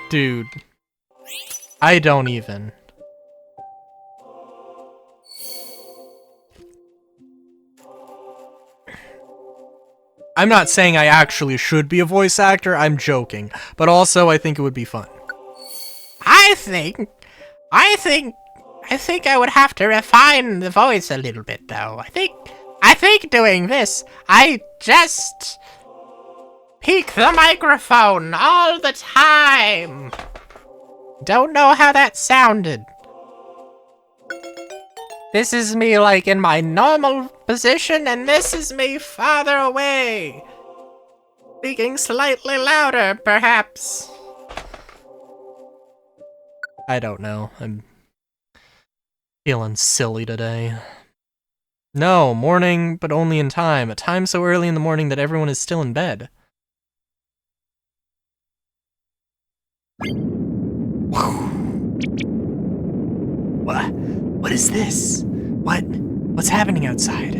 Dude. I don't even. I'm not saying I actually should be a voice actor, I'm joking. But also, I think it would be fun. I think I would have to refine the voice a little bit, though. I think doing this, I just peek the microphone all the time. Don't know how that sounded. This is me, like, in my normal position, and this is me farther away. Speaking slightly louder, perhaps. I don't know. I'm feeling silly today. No, morning, but only in time. A time so early in the morning that everyone is still in bed. What is this? What's happening outside?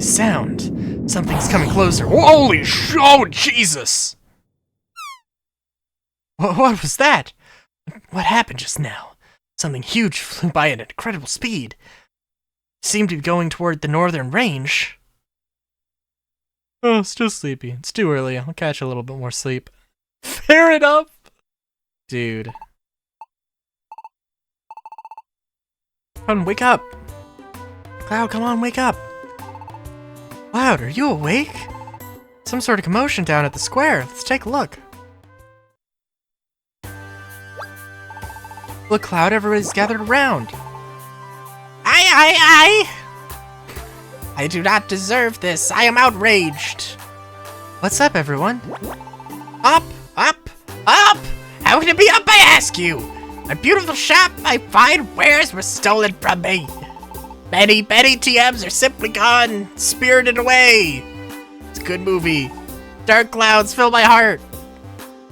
Sound. Something's coming closer. Holy oh, Jesus! What was that? What happened just now? Something huge flew by at incredible speed. Seemed to be going toward the northern range. Oh, still sleepy. It's too early. I'll catch a little bit more sleep. Fair enough! Dude. Come on, wake up! Cloud, come on, wake up! Cloud, are you awake? Some sort of commotion down at the square. Let's take a look. Look, Cloud, everybody's gathered around. I do not deserve this. I am outraged. What's up, everyone? Up! How can it be up, I ask you? My beautiful shop, my fine wares were stolen from me. Many TMs are simply gone, spirited away. It's a good movie. Dark clouds fill my heart.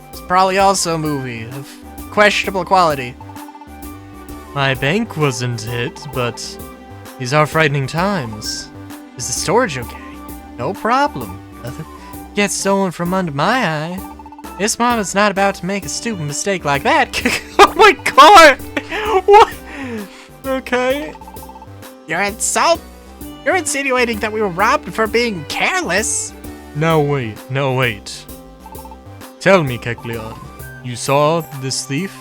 It's probably also a movie of questionable quality. My bank wasn't hit, but these are frightening times. Is the storage okay? No problem. Nothing gets stolen from under my eye. This mama's not about to make a stupid mistake like that. Oh my god! What? Okay. You're insinuating that we were robbed for being careless? No, wait. Tell me, Kecleon, you saw this thief?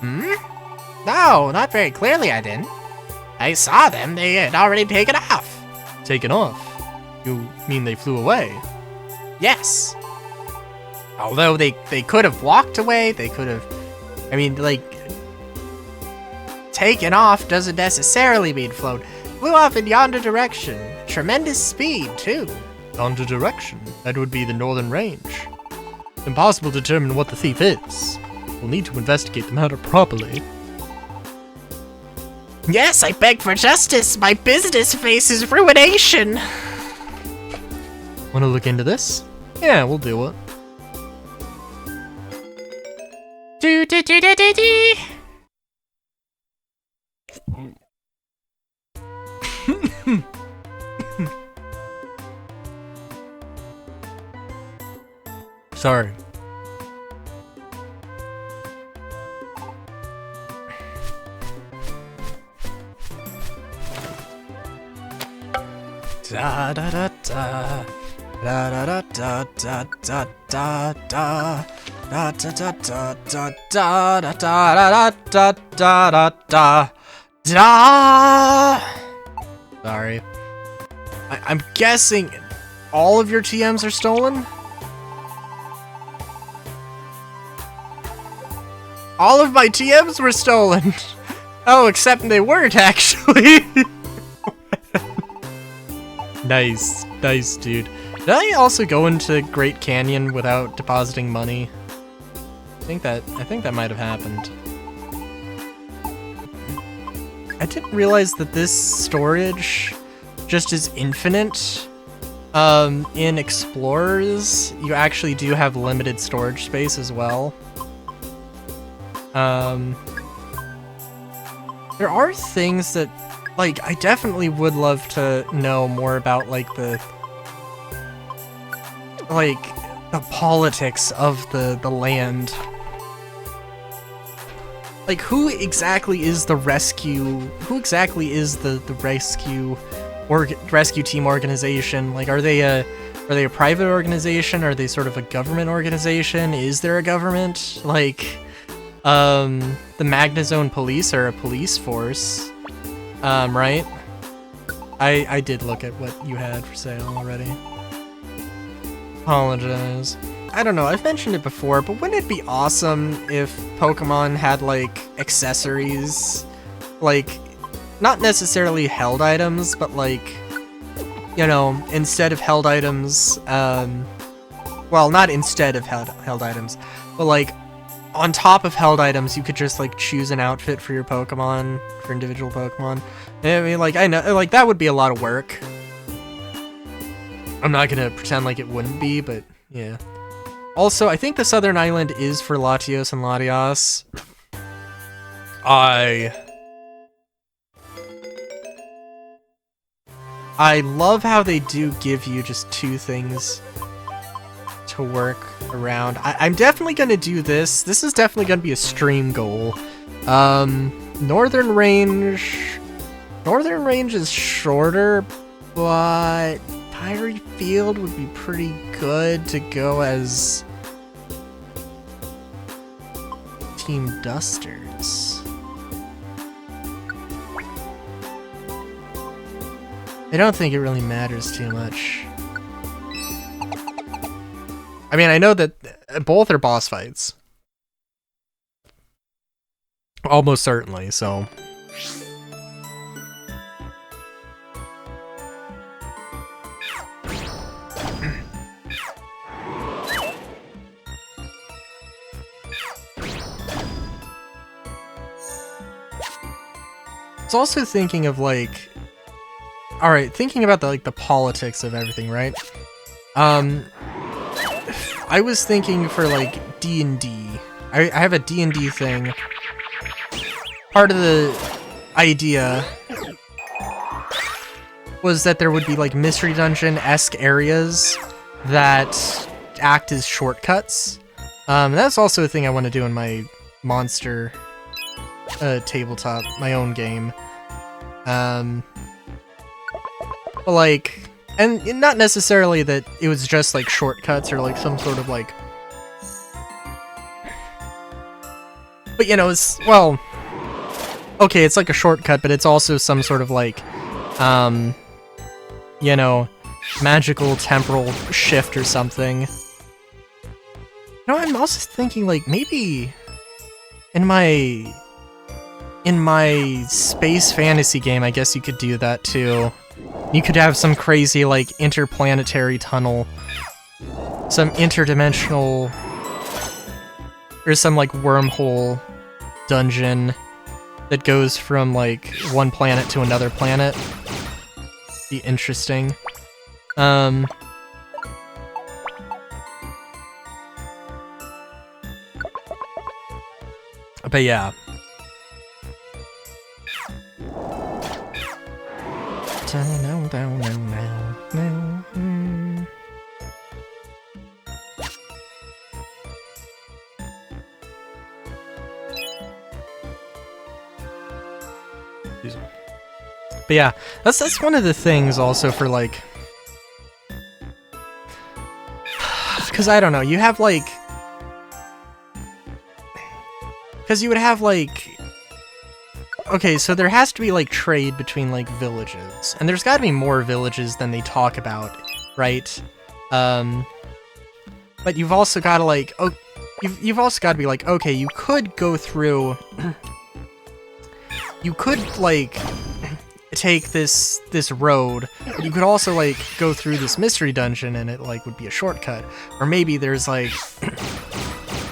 No, not very clearly I didn't. I saw them, they had already taken off. Taken off? You mean they flew away? Yes. Although they could have walked away, they could have... I mean, like... Taken off doesn't necessarily mean flown. Flew off in yonder direction. Tremendous speed, too. Yonder direction? That would be the northern range. Impossible to determine what the thief is. We'll need to investigate the matter properly. Yes, I beg for justice. My business faces ruination. Want to look into this? Yeah, we'll do it. Sorry. Da da da da da da da da da da da. Da da da da da da da da da da da da. Sorry. I'm guessing all of your TMs are stolen? All of my TMs were stolen! Oh, except they weren't, actually! Nice, dude. Did I also go into Great Canyon without depositing money? I think that might have happened. I didn't realize that this storage just is infinite. In Explorers, you actually do have limited storage space as well. There are things that, like, I definitely would love to know more about, like, like, the politics of the land. Like, who exactly is the rescue? Who exactly is the rescue team organization? Like, are they a private organization? Are they sort of a government organization? Is there a government? Like, the Magnezone police are a police force, right? I did look at what you had for sale already. Apologize. I don't know, I've mentioned it before, but wouldn't it be awesome if Pokemon had, like, accessories? Like, not necessarily held items, but, like, you know, instead of held items, well, not instead of held items, but, like, on top of held items, you could just, like, choose an outfit for your Pokemon, for individual Pokemon. I mean, like, I know, like, that would be a lot of work. I'm not gonna pretend like it wouldn't be, but, yeah. Also, I think the Southern Island is for Latios and Latias. I love how they do give you just 2 things to work around. I'm definitely gonna do this. This is definitely gonna be a stream goal. Northern Range is shorter, but Pyre Field would be pretty good to go as Team Dusters. I don't think it really matters too much. I mean, I know that both are boss fights. Almost certainly, so... I was also thinking of, like... Alright, thinking about the politics of everything, right? I was thinking for, like, D&D. I have a D&D thing. Part of the idea was that there would be, like, Mystery Dungeon-esque areas that act as shortcuts. That's also a thing I want to do in my monster tabletop, my own game. But, like, and not necessarily that it was just, like, shortcuts or, like, some sort of, like... But, you know, it's, well... Okay, it's like a shortcut, but it's also some sort of, like, you know, magical temporal shift or something. You know, I'm also thinking, like, maybe in my space fantasy game, I guess you could do that, too. You could have some crazy, like, interplanetary tunnel. Some interdimensional... Or some, like, wormhole dungeon that goes from, like, one planet to another planet. Be interesting. But yeah. But yeah, that's one of the things also for, like... Because I don't know, you have, like... Because you would have, like... Okay, so there has to be, like, trade between, like, villages. And there's gotta be more villages than they talk about, right? But you've also gotta, like... Oh, you've also gotta be like, okay, you could go through... You could, like... take this road, but you could also, like, go through this mystery dungeon and it, like, would be a shortcut. Or maybe there's, like...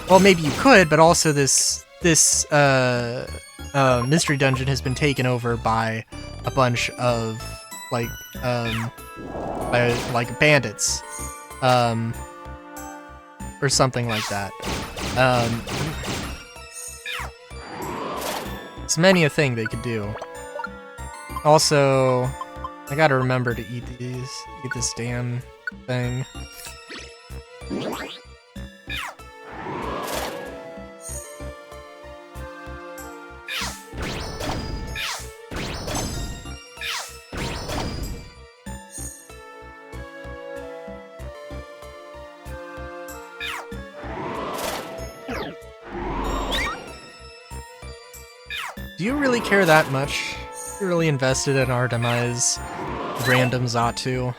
Well, maybe you could, but also this mystery dungeon has been taken over by a bunch of, like, bandits. Or something like that. It's many a thing they could do. Also, I gotta remember to eat this damn thing. Do you really care that much? You're really invested in our demise, random Xatu.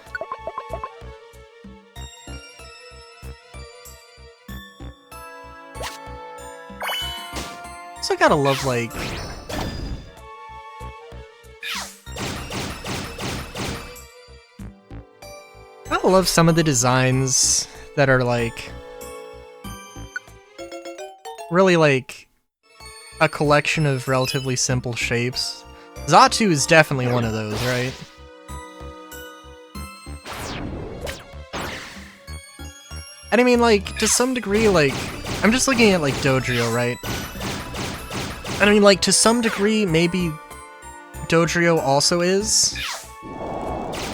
So I gotta love, like... I love some of the designs that are, like... really, like... a collection of relatively simple shapes. Xatu is definitely one of those, right? And I mean, like, to some degree, like, I'm just looking at, like, Dodrio, right? And I mean, like, to some degree, maybe Dodrio also is.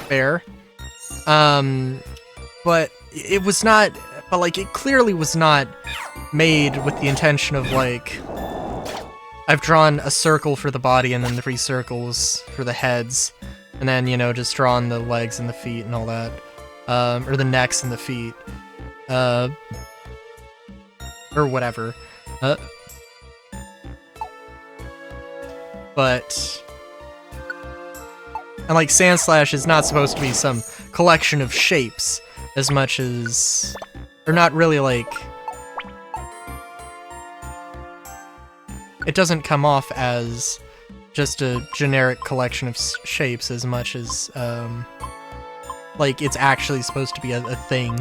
Fair. But it was not, but, like, it clearly was not made with the intention of, like, I've drawn a circle for the body and then 3 circles for the heads, and then, you know, just drawn the legs and the feet and all that. Or the necks and the feet. Or whatever. But... and, like, Sandslash is not supposed to be some collection of shapes as much as... or not really, like... it doesn't come off as just a generic collection of shapes as much as, like, it's actually supposed to be a thing.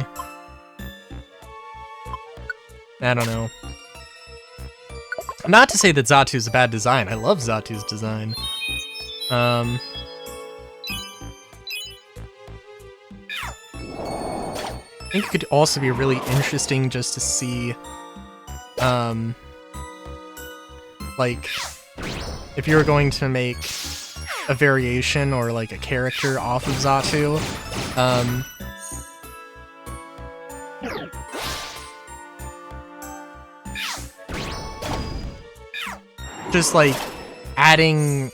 I don't know. Not to say that Xatu's a bad design. I love Xatu's design. I think it could also be really interesting just to see, like, if you were going to make a variation or, like, a character off of Xatu, just, like, adding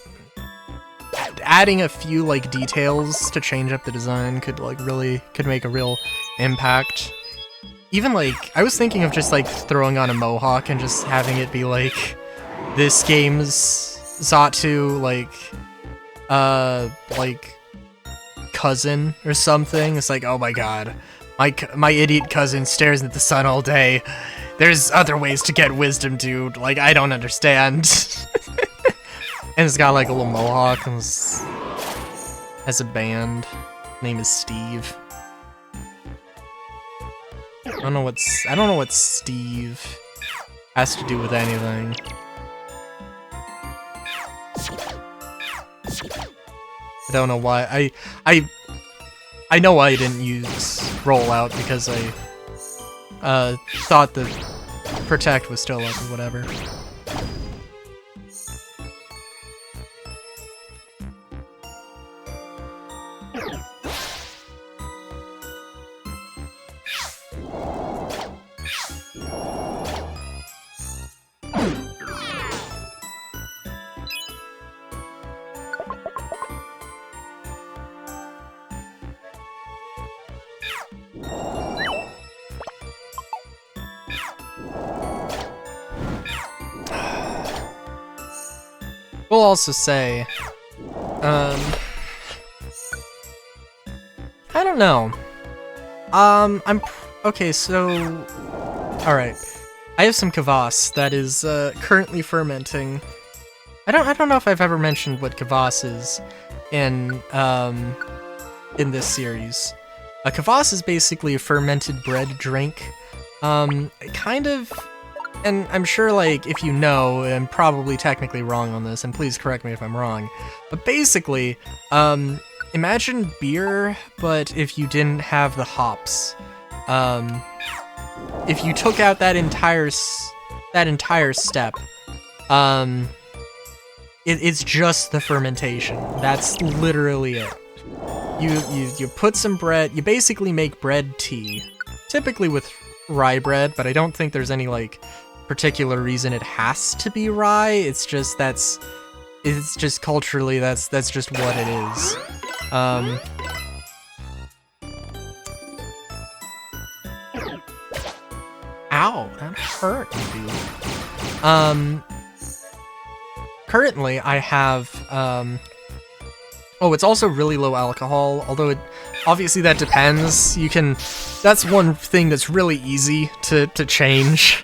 a few, like, details to change up the design could, like, really, could make a real impact. Even, like, I was thinking of just, like, throwing on a mohawk and just having it be, like, this game's Xatu, like, cousin or something. It's like, oh my god, my idiot cousin stares at the sun all day. There's other ways to get wisdom, dude. Like, I don't understand. And it's got, like, a little mohawk and has a band. Name is Steve. I don't know what Steve has to do with anything. I don't know why. I know I didn't use rollout because I thought that Protect was still up or whatever. We'll also say, I don't know. Okay, so, alright. I have some Kvass that is, currently fermenting. I don't know if I've ever mentioned what Kvass is in this series. A Kvass is basically a fermented bread drink. Kind of... and I'm sure, like, if you know, I'm probably technically wrong on this, and please correct me if I'm wrong, but basically, imagine beer, but if you didn't have the hops. If you took out that entire step, it's just the fermentation. That's literally it. You put some bread, you basically make bread tea, typically with rye bread, but I don't think there's any like particular reason it has to be rye. It's just culturally that's just what it is. Ow, that hurt, dude. Currently I have oh, it's also really low alcohol, although obviously that depends. That's one thing that's really easy to change.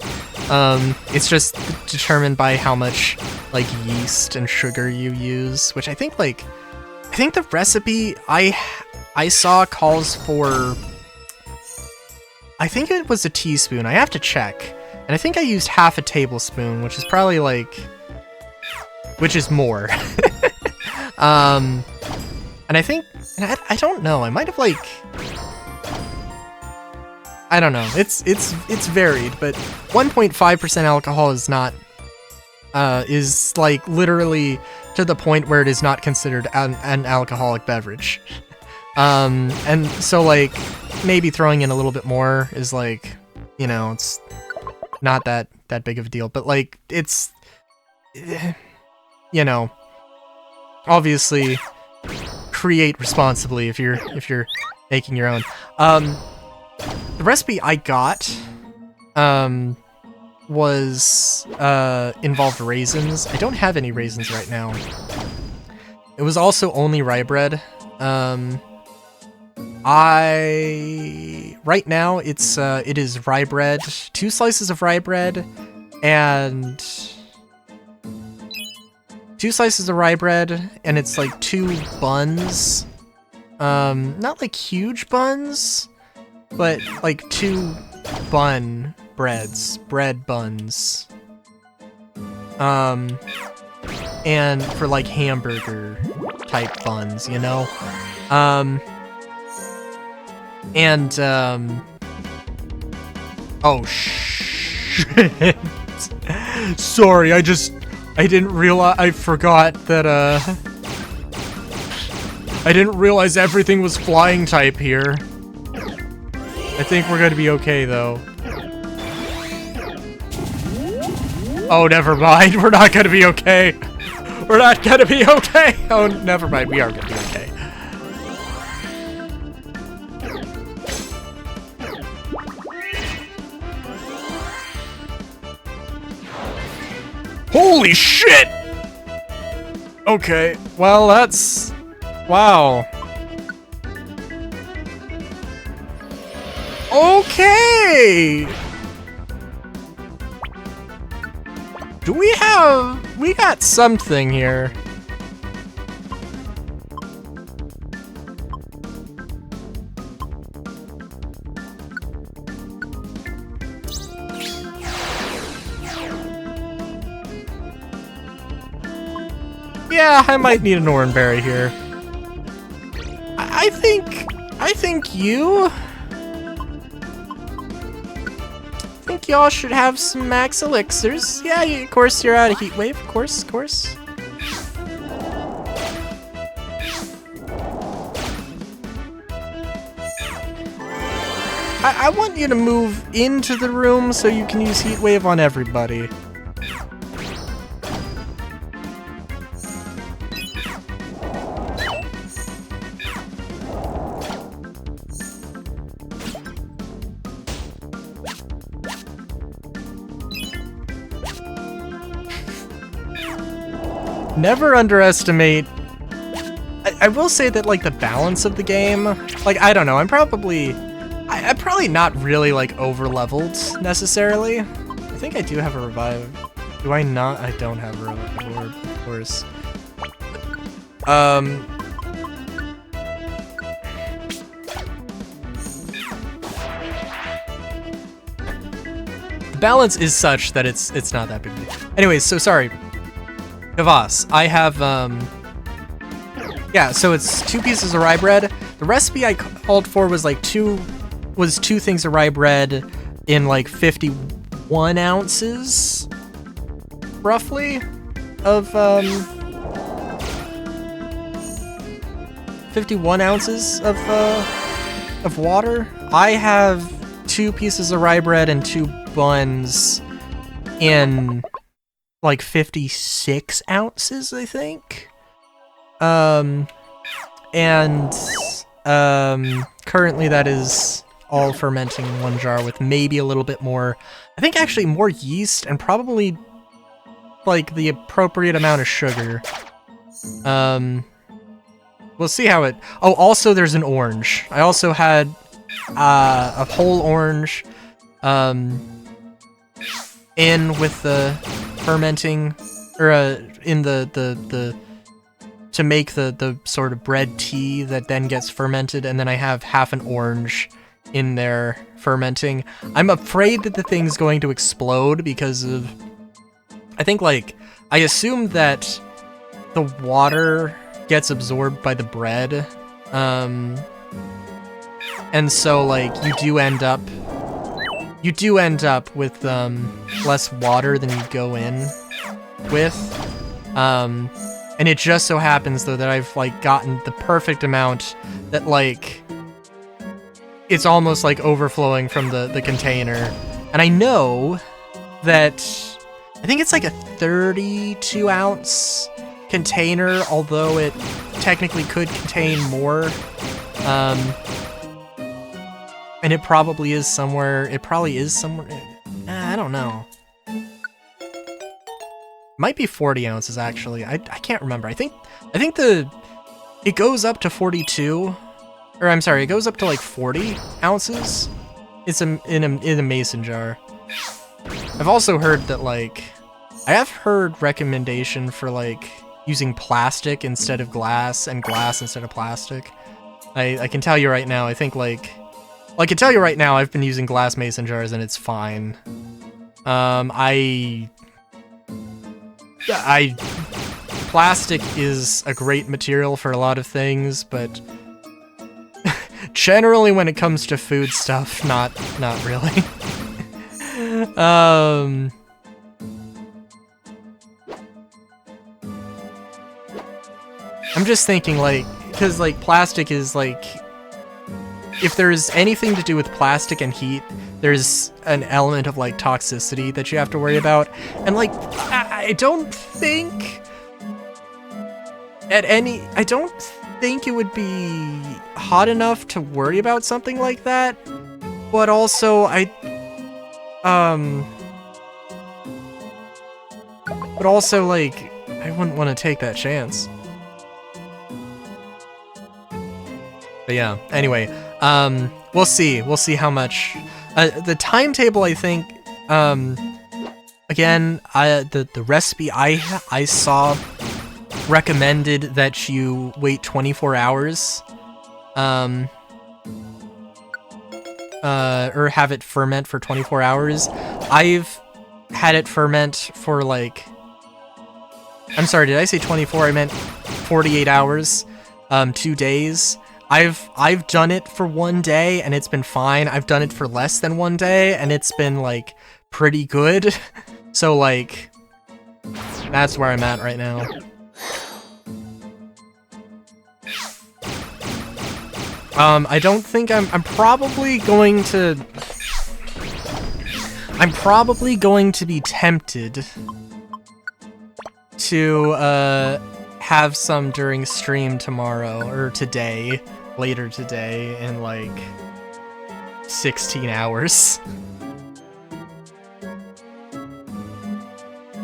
It's just determined by how much like yeast and sugar you use, which I think the recipe I saw calls for, I think it was a teaspoon. I have to check. And I think I used half a tablespoon, which is probably which is more. And I think, and I don't know, I might have I don't know, it's varied, but 1.5% alcohol is not, is literally to the point where it is not considered an alcoholic beverage. And so maybe throwing in a little bit more is you know, it's not that big of a deal, but it's, you know, obviously create responsibly if you're making your own. The recipe I got was involved raisins. I don't have any raisins right now. It was also only rye bread. Right now it is rye bread, 2 slices of rye bread, and 2 slices of rye bread, and it's 2 buns. Not huge buns, but 2 bread buns. And for hamburger type buns, you know? Oh shit. Sorry, I didn't realize, I forgot that, I didn't realize everything was flying type here. I think we're gonna be okay, though. Oh, never mind, we're not gonna be okay. We're not gonna be okay. Oh, never mind, we are gonna be okay. Holy shit! Okay, well, that's... wow. Okay! We got something here. Yeah, I might need an orange berry here. I think y'all should have some max elixirs. Yeah, of course you're out of heat wave. Of course. I want you to move into the room so you can use heat wave on everybody. Never underestimate. I will say that the balance of the game, I don't know, I'm probably not really over leveled necessarily. I think I do have a revive. Do I not? I don't have a revive orb, of course. The balance is such that it's not that big. Anyways, so sorry. Kvass, I have, yeah, so it's 2 pieces of rye bread. The recipe I called for was 2 things of rye bread in 51 ounces, roughly, of, 51 ounces of water. I have 2 pieces of rye bread and 2 buns in like 56 ounces, I think. Currently that is all fermenting in 1 jar with maybe a little bit more, I think actually more yeast and probably like the appropriate amount of sugar. We'll see how it... Oh, also there's an orange. I also had a whole orange in with the fermenting, or in the to make the sort of bread tea that then gets fermented, and then I have half an orange in there fermenting. I'm afraid that the thing's going to explode because of... I think, like, I assume that the water gets absorbed by the bread, and so, like, you do end up with less water than you go in with, and it just so happens though that I've like gotten the perfect amount that like it's almost like overflowing from the container. And I know that I think it's like a 32 ounce container, although it technically could contain more. And it probably is somewhere, I don't know. Might be 40 ounces actually. I can't remember. I think it goes up to 42, or I'm sorry, it goes up to like 40 ounces. It's in a mason jar. I've also heard that like, I have heard recommendation for like using plastic instead of glass and glass instead of plastic. I can tell you right now, I think like, well, I can tell you right now, I've been using glass mason jars and it's fine. Plastic is a great material for a lot of things, but generally when it comes to food stuff, not really. I'm just thinking like, because like plastic is like, if there's anything to do with plastic and heat, there's an element of like toxicity that you have to worry about. And like, I don't think it would be hot enough to worry about something like that. But also like, I wouldn't want to take that chance. But yeah, anyway, we'll see how much, the timetable, I think, again, the recipe I saw recommended that you wait 24 hours, or have it ferment for 24 hours. I've had it ferment for like, I'm sorry, did I say 24? I meant 48 hours, 2 days. I've done it for 1 day and it's been fine. I've done it for less than 1 day and it's been like pretty good. So like, that's where I'm at right now. I don't think I'm probably going to be tempted to have some during stream tomorrow, or today, later today, in like 16 hours.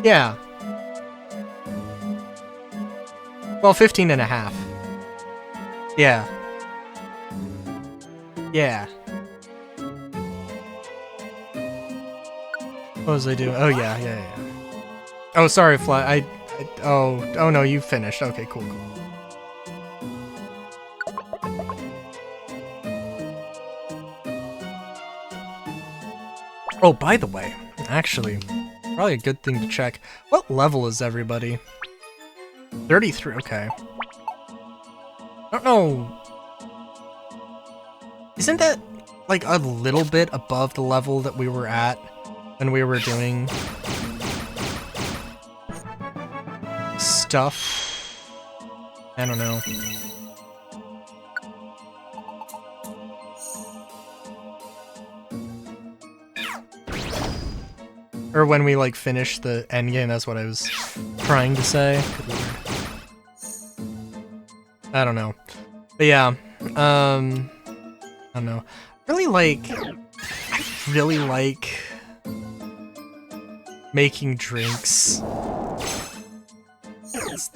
Yeah. Well, 15 and a half. Yeah. Yeah. What was I doing? Oh, yeah. Oh, sorry, Fly. Oh no, you finished. Okay, cool. Oh, by the way, actually, probably a good thing to check. What level is everybody? 33, okay. I don't know. Isn't that, like, a little bit above the level that we were at when we were doing stuff? I don't know. Or when we, like, finish the endgame, that's what I was trying to say. I don't know. But yeah, I don't know. I really like making drinks. It's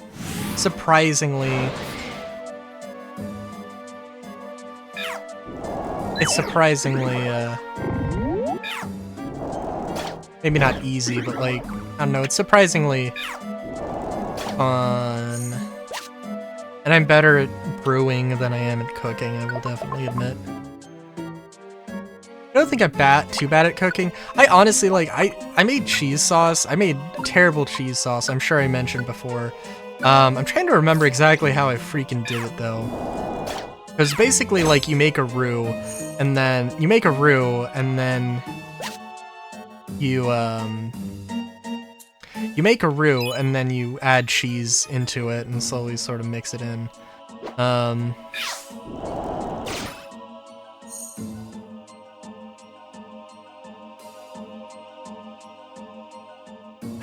surprisingly maybe not easy, but like, I don't know, it's surprisingly fun. And I'm better at brewing than I am at cooking, I will definitely admit. I don't think I'm too bad at cooking. I honestly, like, I made cheese sauce. I made terrible cheese sauce, I'm sure I mentioned before. I'm trying to remember exactly how I freaking did it, though. Because basically, like, you make a roux, and then you make a roux, and then you add cheese into it and slowly sort of mix it in. I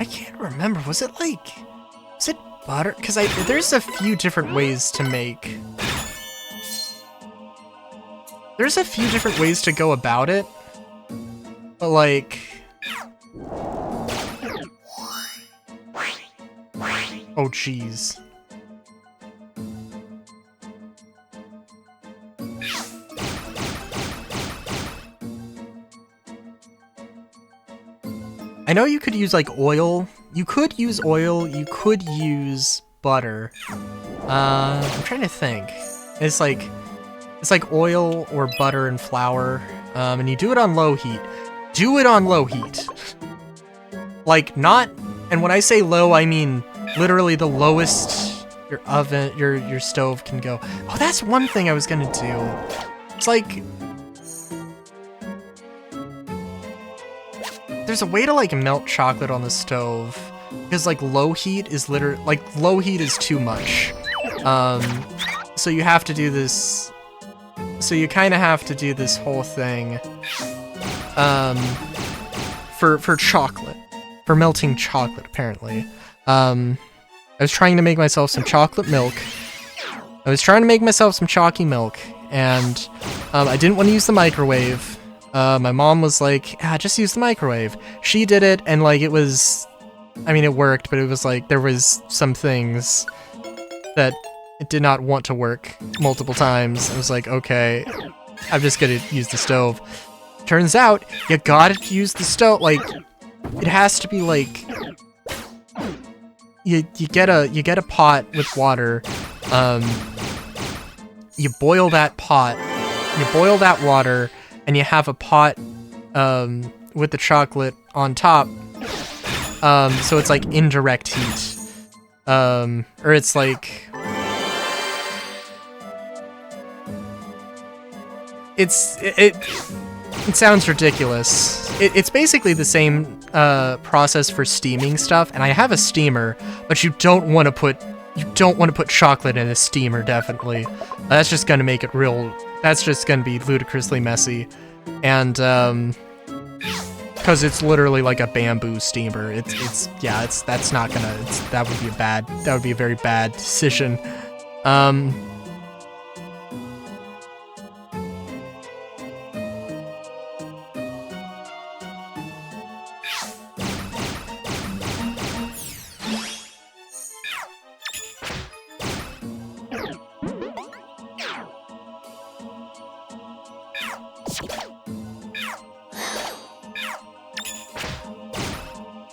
can't remember. Was it butter? Because there's a few different ways to make. There's a few different ways to go about it, but like. Oh, jeez. I know you could use, like, oil. You could use oil. You could use butter. I'm trying to think. It's like oil or butter and flour, and you do it on low heat. Do it on low heat. Like, not... And when I say low, I mean... literally the lowest your oven, your stove can go. Oh, that's one thing I was gonna do. It's like... there's a way to, like, melt chocolate on the stove. Because, like, low heat is low heat is too much. So you have to do this... So you kind of have to do this whole thing. For chocolate. For melting chocolate, apparently. I was trying to make myself some chocolate milk. I was trying to make myself some chalky milk, and I didn't want to use the microwave. My mom was like, just use the microwave. She did it, and like it was... I mean, it worked, but it was like there was some things that it did not want to work multiple times. I was like, okay, I'm just gonna use the stove. Turns out, you gotta use the stove, like, it has to be like... You get a pot with water, you boil that pot, you boil that water, and you have a pot, with the chocolate on top, so it's like indirect heat, or it's like, it sounds ridiculous. It's basically the same process for steaming stuff, and I have a steamer, but you don't want to put chocolate in a steamer, definitely. That's just gonna make it that's just gonna be ludicrously messy, and because it's literally like a bamboo steamer. That would be a very bad decision.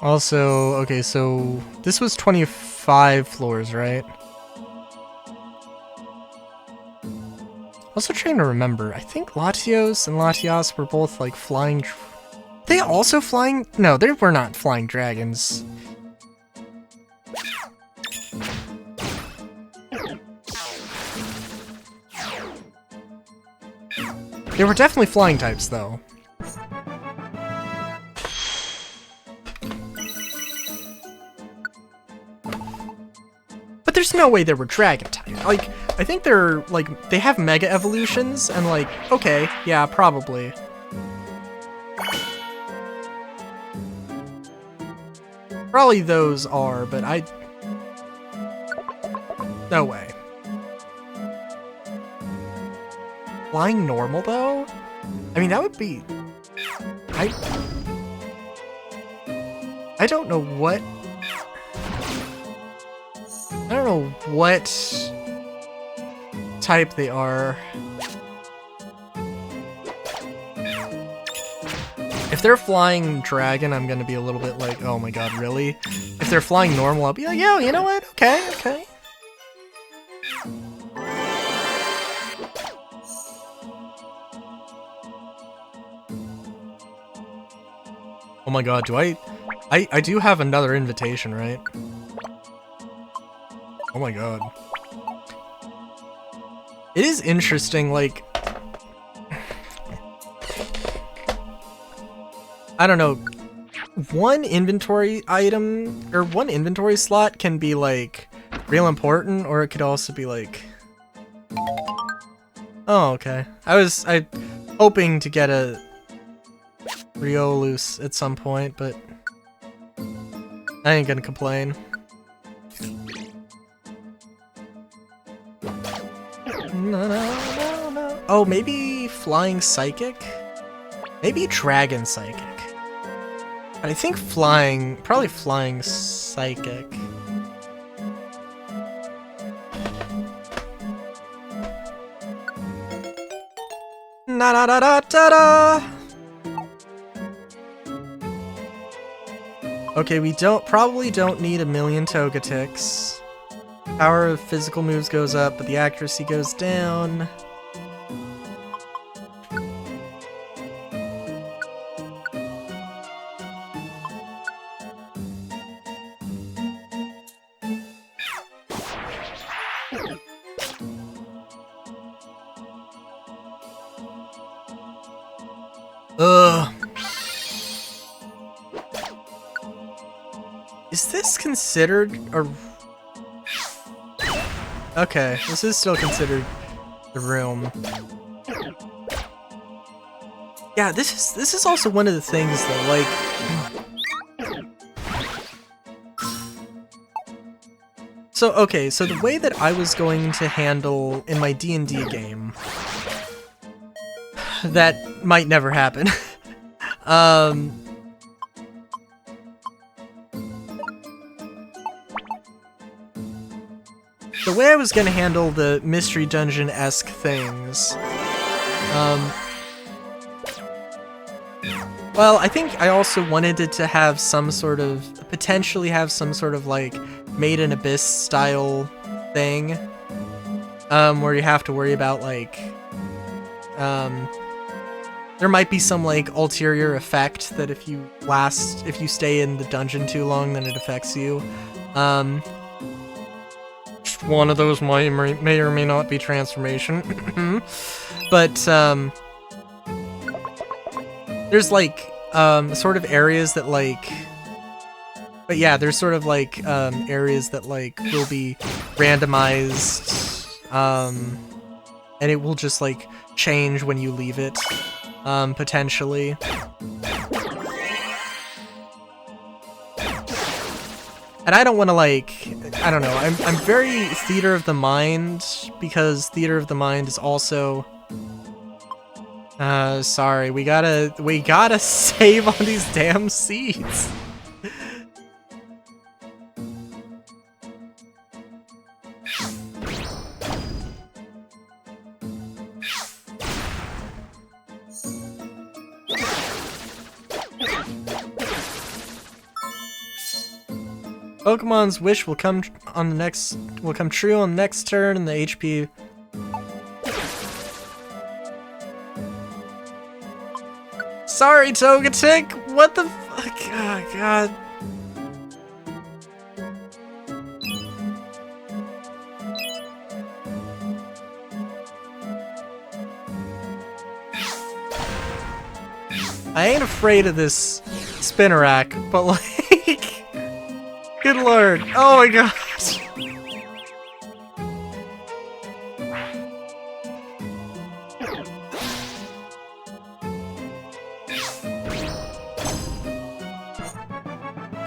Also, okay, so this was 25 floors, right? Also trying to remember, I think Latios and Latias were both like flying... They also flying? No, they were not flying dragons. They were definitely flying types, though. But there's no way they were dragon type. Like, I think they're, like, they have mega evolutions, and like, okay, yeah, probably. Probably those are, but I... No way. Flying normal, though? I mean, that would be... I don't know what... I don't know what type they are. If they're flying dragon, I'm gonna be a little bit like, oh my god, really? If they're flying normal, I'll be like, yo, you know what? Okay, okay. Oh my god, do I do have another invitation, right? Oh my god. It is interesting, like... I don't know. One inventory item, or one inventory slot can be, like, real important, or it could also be, like... Oh, okay. I hoping to get a Riolus at some point, but... I ain't gonna complain. No. Oh, maybe Flying Psychic? Maybe Dragon Psychic. But I think probably Flying Psychic. Na-da-da-da-da-da! Okay, we probably don't need a million Togetics. Power of physical moves goes up, but the accuracy goes down. Ugh. Is this considered a... Okay, this is still considered the room. Yeah, this is also one of the things though, like... So, okay, so the way that I was going to handle in my D&D game... That might never happen. The way I was gonna handle the Mystery Dungeon-esque things, well, I think I also wanted it to have some sort of, potentially have some sort of, like, Made in Abyss style thing, where you have to worry about, like, there might be some, like, ulterior effect that if you stay in the dungeon too long, then it affects you. One of those may or may not be transformation. But, there's, like, sort of areas that, like... But yeah, there's sort of, like, areas that, like, will be randomized, and it will just, like, change when you leave it, potentially. And I don't want to, like, I don't know, I'm very Theater of the Mind, because Theater of the Mind is also... sorry, we gotta save on these damn seeds. Pokemon's wish will come true on the next turn, and the HP. Sorry, Togetic. What the fuck? Oh, God. I ain't afraid of this Spinarak, but like. Good lord. Oh my god.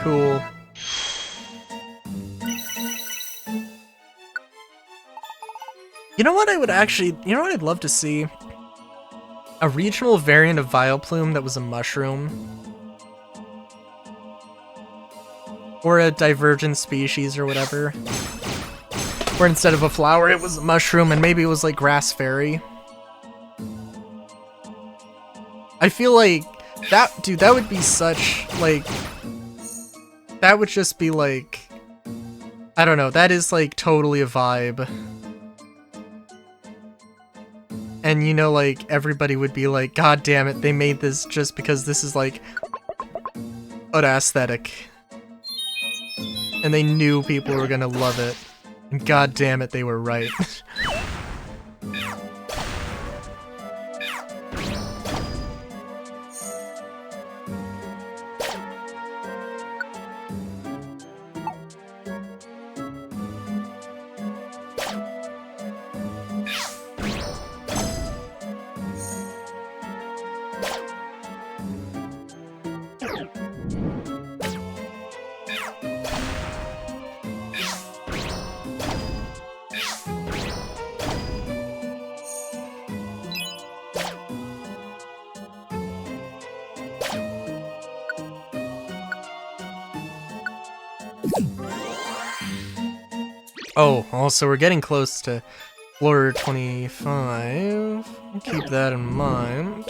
Cool. You know what I would actually, you know what I'd love to see? A regional variant of Vileplume that was a mushroom. Or a divergent species or whatever. Where instead of a flower, it was a mushroom, and maybe it was like Grass Fairy. I feel like that, dude, that would be such, like, that would just be like, I don't know, that is like totally a vibe. And you know, like, everybody would be like, God damn it, they made this just because this is like an aesthetic. And they knew people were gonna love it. And god damn it, they were right. Oh, also we're getting close to floor 25. Keep that in mind.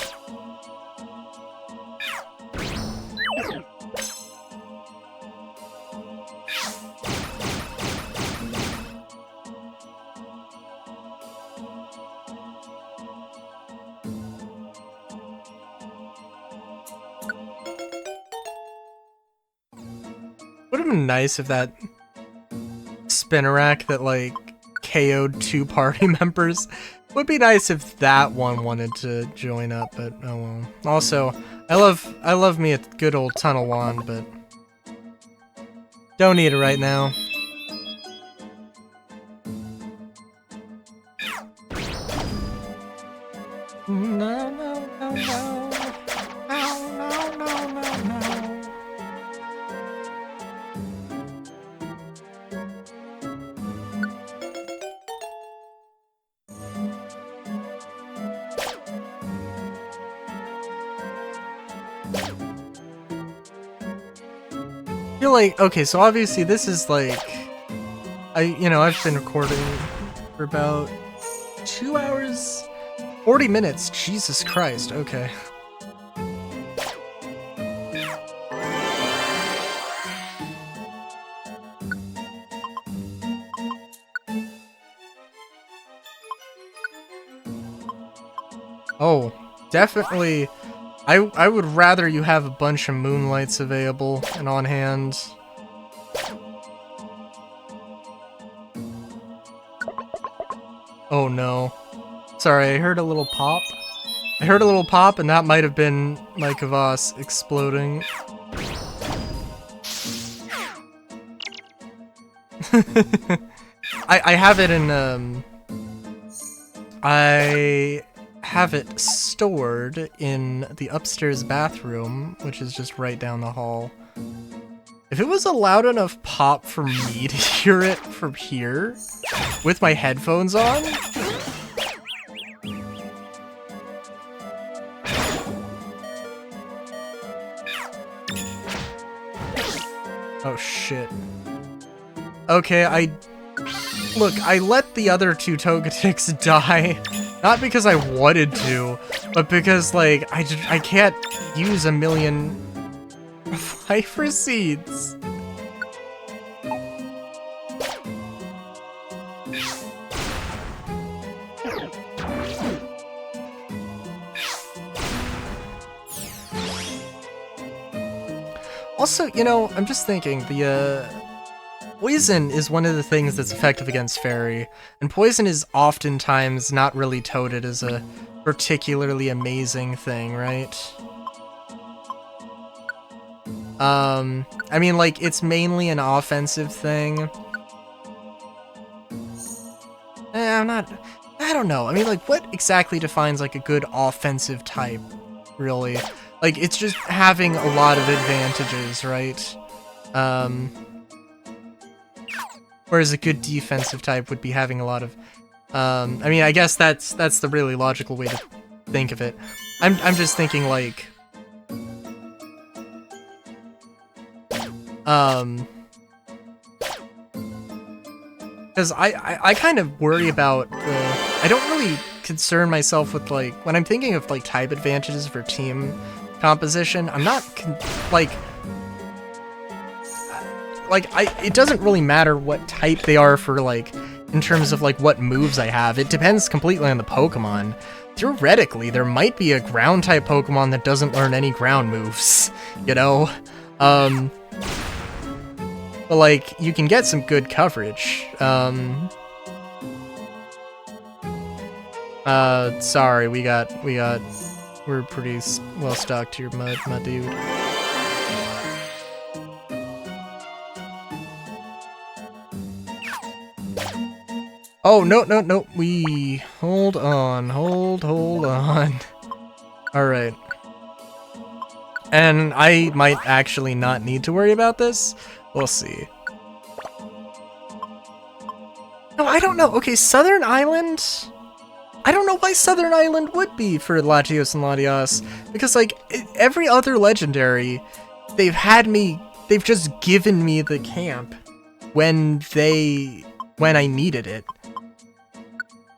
Would have been nice if that Spinarak that like KO'd 2 party members, would be nice if that one wanted to join up, but oh well. Also, I love me a good old Tunnel Wand, but don't need it right now. No, no, no, no. No, no, no, no, no. I feel like, okay, so obviously this is like, I've been recording for about 2 hours, 40 minutes, Jesus Christ, okay. Oh, definitely. I would rather you have a bunch of Moonlights available and on hand. Oh no. Sorry, I heard a little pop. I heard a little pop, and that might have been my Kvass exploding. I have it in, I have it stored in the upstairs bathroom, which is just right down the hall. If it was a loud enough pop for me to hear it from here, with my headphones on... Oh shit. Okay, Look, I let the other 2 Togetix die, not because I wanted to, but because, like, I can't use a million Viper Seeds. Also, you know, I'm just thinking, Poison is one of the things that's effective against Fairy, and Poison is oftentimes not really touted as a particularly amazing thing, right? I mean, like, it's mainly an offensive thing. I don't know. I mean, like, what exactly defines, like, a good offensive type, really? Like, it's just having a lot of advantages, right? Whereas a good defensive type would be having a lot of I mean, I guess that's the really logical way to think of it. I'm just thinking like, because I kind of worry about I don't really concern myself with like, when I'm thinking of like type advantages for team composition, I'm not it doesn't really matter what type they are for like, in terms of like what moves I have. It depends completely on the Pokemon. Theoretically, there might be a ground type Pokemon that doesn't learn any ground moves, you know? But like, you can get some good coverage. Sorry, we're pretty well stocked here, my dude. Oh, no. Hold on. Alright. And I might actually not need to worry about this. We'll see. No, I don't know. Okay, Southern Island? I don't know why Southern Island would be for Latios and Latias. Because, like, every other legendary, they've just given me the camp when I needed it.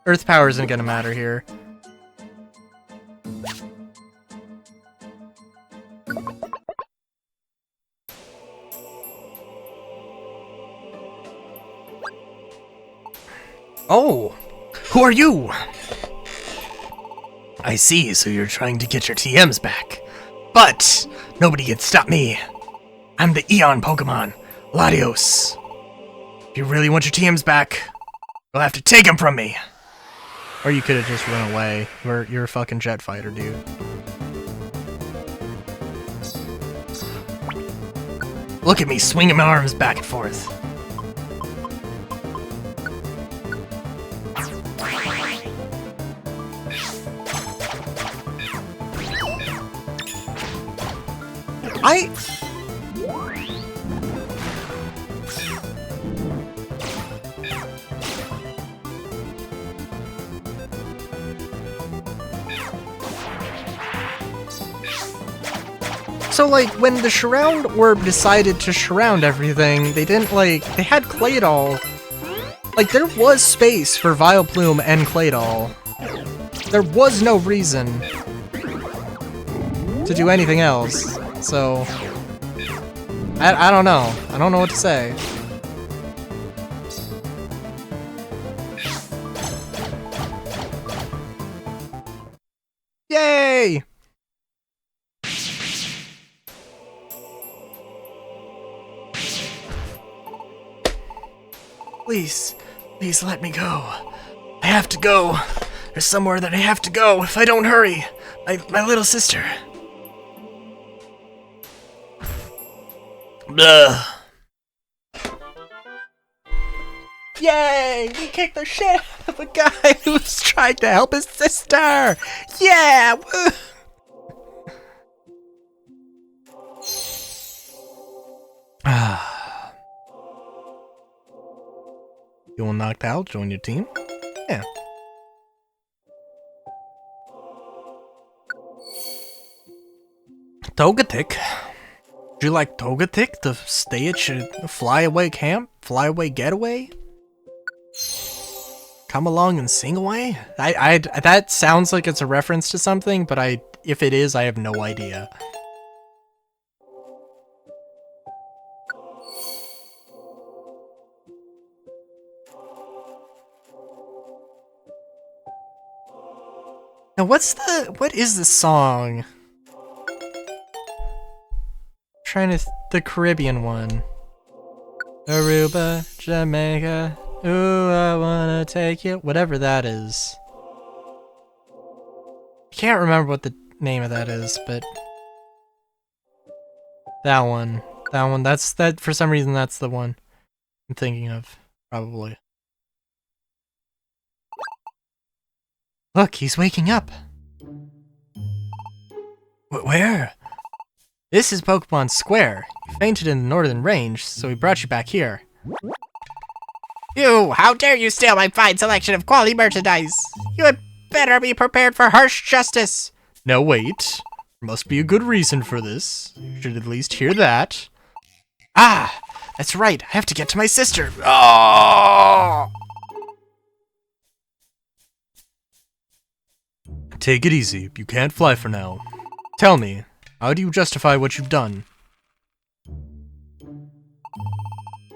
Earth power isn't gonna matter here. Oh! Who are you? I see, so you're trying to get your TMs back. But nobody can stop me. I'm the Eon Pokemon, Latios. If you really want your TMs back, you'll have to take them from me. Or you could have just run away. You're a fucking jet fighter, dude. Look at me swinging my arms back and forth. So, like, when the Surround Orb decided to surround everything, they didn't, like, they had Claydol. Like, there was space for Vileplume and Claydol. There was no reason to do anything else, so... I don't know. I don't know what to say. Yay! Please let me go. I have to go. There's somewhere that I have to go if I don't hurry. My little sister. Ugh. Yay! We kicked the shit out of a guy who's trying to help his sister! Yeah! You want knocked out? Join your team? Yeah. Togetic? Would you like Togetic to stay at your flyaway camp? Flyaway getaway? Come along and sing away? That sounds like it's a reference to something, but if it is, I have no idea. Now what is the song? The Caribbean one. Aruba, Jamaica, ooh, I wanna take you. Whatever that is. I can't remember what the name of that is, but... That one, for some reason that's the one I'm thinking of, probably. Look, he's waking up. Where? This is Pokemon Square. You fainted in the Northern Range, so we brought you back here. You! How dare you steal my fine selection of quality merchandise! You had better be prepared for harsh justice! No, wait. There must be a good reason for this. You should at least hear that. Ah! That's right, I have to get to my sister! Oh! Take it easy, you can't fly for now. Tell me, how do you justify what you've done?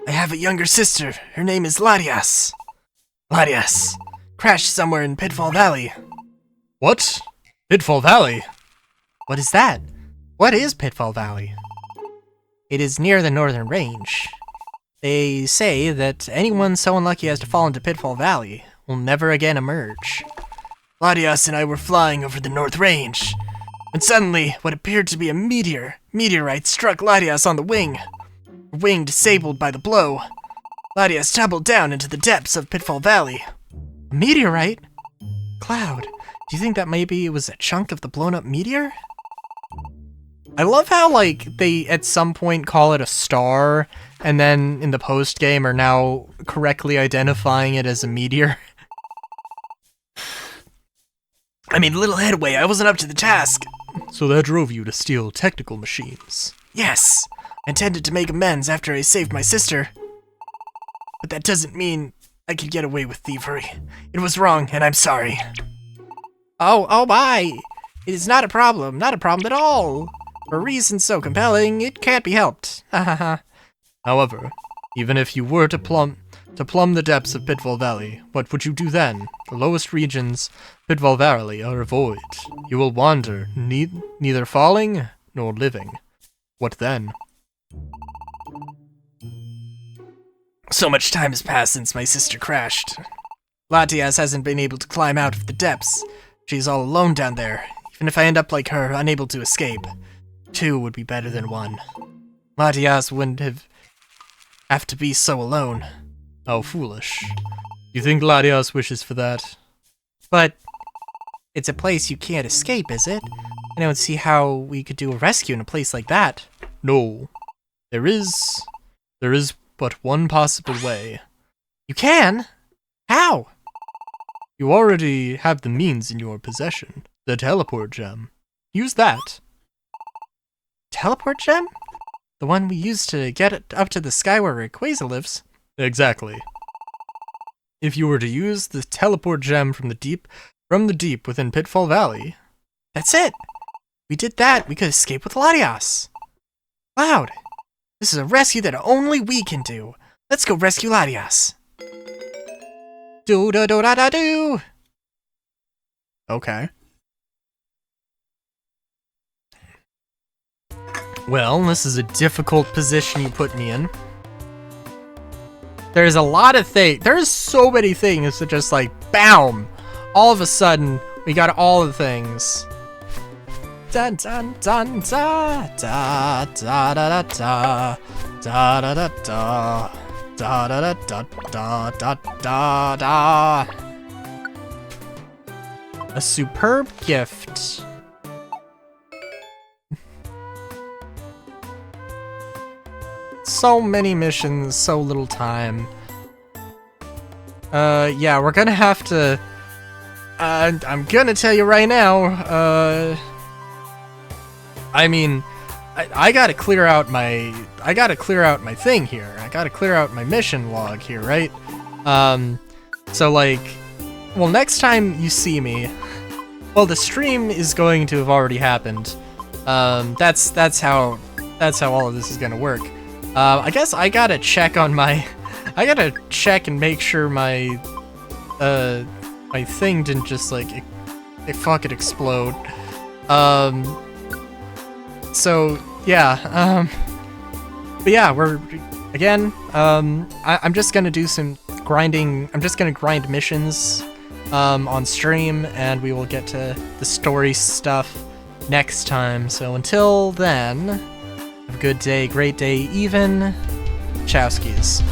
I have a younger sister. Her name is Latias. Latias. Crashed somewhere in Pitfall Valley. What? Pitfall Valley? What is that? What is Pitfall Valley? It is near the Northern Range. They say that anyone so unlucky as to fall into Pitfall Valley will never again emerge. Latias and I were flying over the North Range, when suddenly what appeared to be a meteorite struck Latias on the wing. Her wing disabled by the blow. Latias tumbled down into the depths of Pitfall Valley. A meteorite? Cloud, do you think that maybe it was a chunk of the blown up meteor? I love how, like, they at some point call it a star, and then in the post-game are now correctly identifying it as a meteor. I made little headway, I wasn't up to the task. So that drove you to steal technical machines? Yes, I intended to make amends after I saved my sister. But that doesn't mean I could get away with thievery. It was wrong, and I'm sorry. Oh my! It is not a problem at all! For a reason so compelling, it can't be helped. However, even if you were to plumb the depths of Pitfall Valley, what would you do then? The lowest regions, Pitfall Valley, are a void. You will wander, neither falling nor living. What then? So much time has passed since my sister crashed. Latias hasn't been able to climb out of the depths. She's all alone down there. Even if I end up like her, unable to escape. 2 would be better than 1. Latias wouldn't have to be so alone. How foolish. You think Latias wishes for that? But it's a place you can't escape, is it? I don't see how we could do a rescue in a place like that. No. There is but one possible way. You can? How? You already have the means in your possession. The teleport gem. Use that. Teleport gem? The one we used to get it up to the sky where Rayquaza lives? Exactly. If you were to use the teleport gem from the deep within Pitfall Valley. That's it! We did that, we could escape with Latias. Cloud! This is a rescue that only we can do. Let's go rescue Latias. Do-da-do-da-da-do! Okay. Well, this is a difficult position you put me in. There's a lot of things. There's so many things that just like, BAM! All of a sudden, we got all the things. Dun dun dun da da da da da da da da da da da da da da da da. A superb gift. So many missions, so little time. Yeah, we're gonna have to... I'm gonna tell you right now, I mean, I gotta clear out my... thing here. I gotta clear out my mission log here, right? So like... Well, next time you see me... Well, the stream is going to have already happened. That's how all of this is gonna work. I guess I gotta check on my... I gotta check and make sure my... my thing didn't just, like, fucking explode. So, yeah, but yeah, we're... Again, I'm just gonna do some grinding... I'm just gonna grind missions, on stream, and we will get to the story stuff next time. So until then... Have a good day, great day, even. Chowskis.